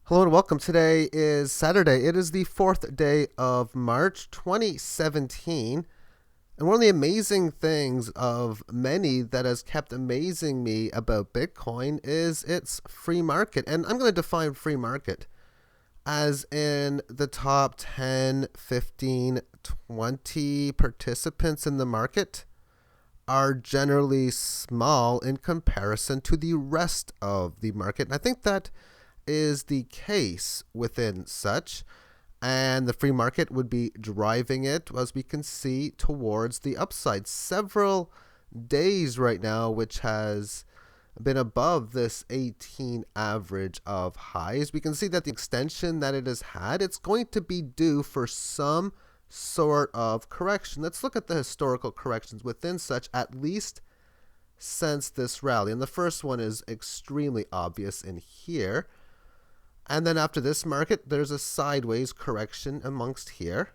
Hello and welcome. Today is Saturday. It is the fourth day of March 2017. And one of the amazing things of many that has kept amazing me about Bitcoin is its free market. And I'm going to define free market as in the top 10, 15, 20 participants in the market are generally small in comparison to the rest of the market. And I think that is the case within such, and the free market would be driving it, as we can see, towards the upside. Several days right now, which has been above this 18 average of highs. We can see that the extension that it has had, it's going to be due for some sort of correction. Let's look at the historical corrections within such, at least since this rally. And the first one is extremely obvious in here. And then after this market, there's a sideways correction amongst here.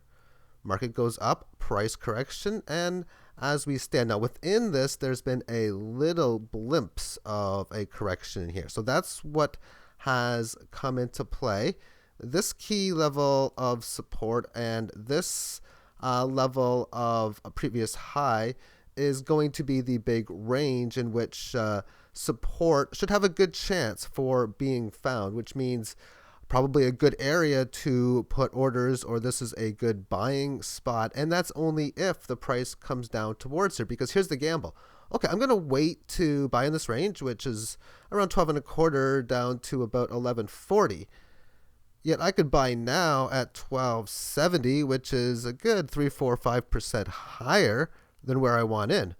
Market goes up, price correction, and as we stand now within this, there's been a little glimpse of a correction in here. So that's what has come into play. This key level of support and this level of a previous high is going to be the big range in which support should have a good chance for being found, which means probably a good area to put orders, or this is a good buying spot. And that's only if the price comes down towards here, because here's the gamble. Okay, I'm going to wait to buy in this range, which is around 12 and a quarter down to about 1140. Yet I could buy now at 1270, which is a good 3, 4, 5% higher than where I want in.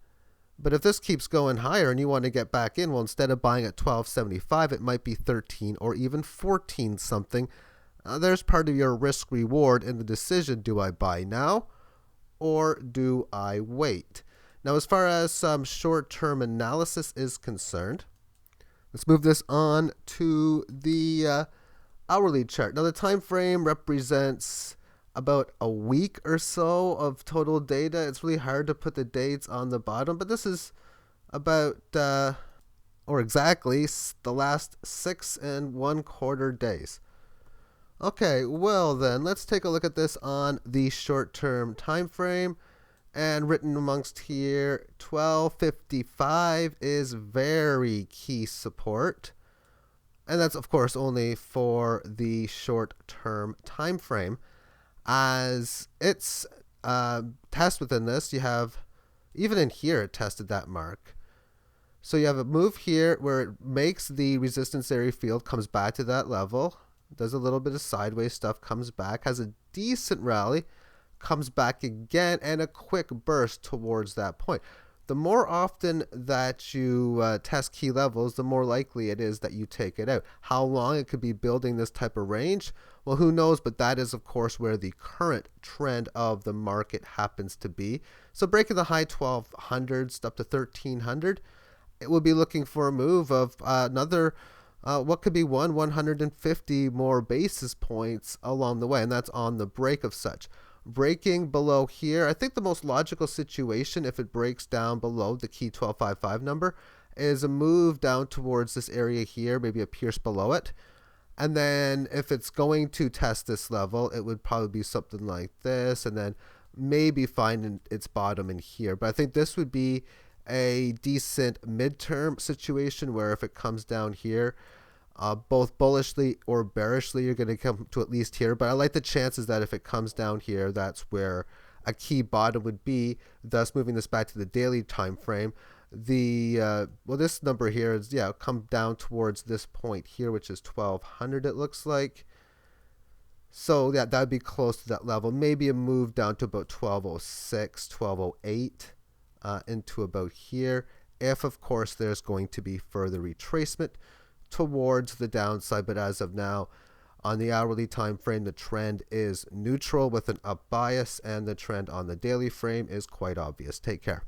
But if this keeps going higher and you want to get back in, well, instead of buying at 1275, it might be 13 or even 14 something. There's part of your risk reward in the decision. Do I buy now or do I wait? Now, as far as some short-term analysis is concerned, let's move this on to the hourly chart. Now, the time frame represents about a week or so of total data. It's really hard to put the dates on the bottom, but this is about, or exactly, the last 6 1/4 days. Okay, well then, let's take a look at this on the short-term time frame. And written amongst here, 1255 is very key support. And that's, of course, only for the short-term time frame. As its test within this, you have, even in here, it tested that mark. So you have a move here where it makes the resistance area field, comes back to that level, does a little bit of sideways stuff, comes back, has a decent rally, comes back again, and a quick burst towards that point. The more often that you test key levels, the more likely it is that you take it out. How long it could be building this type of range? Well, who knows, but that is, of course, where the current trend of the market happens to be. So breaking the high 1200s up to 1300, it will be looking for a move of another, what could be 150 more basis points along the way, and that's on the break of such. Breaking below here, I think the most logical situation, if it breaks down below the key 1255 number, is a move down towards this area here, maybe a pierce below it. And then if it's going to test this level, it would probably be something like this, and then maybe find its bottom in here. But I think this would be a decent midterm situation where if it comes down here, both bullishly or bearishly, you're going to come to at least here. But I like the chances that if it comes down here, that's where a key bottom would be, thus moving this back to the daily time frame. Well, this number here is, come down towards this point here, which is 1200, it looks like. So yeah, that would be close to that level. Maybe a move down to about 1206, 1208, into about here, if of course there's going to be further retracement towards the downside. But as of now, on the hourly time frame, the trend is neutral with an up bias, and the trend on the daily frame is quite obvious. Take care.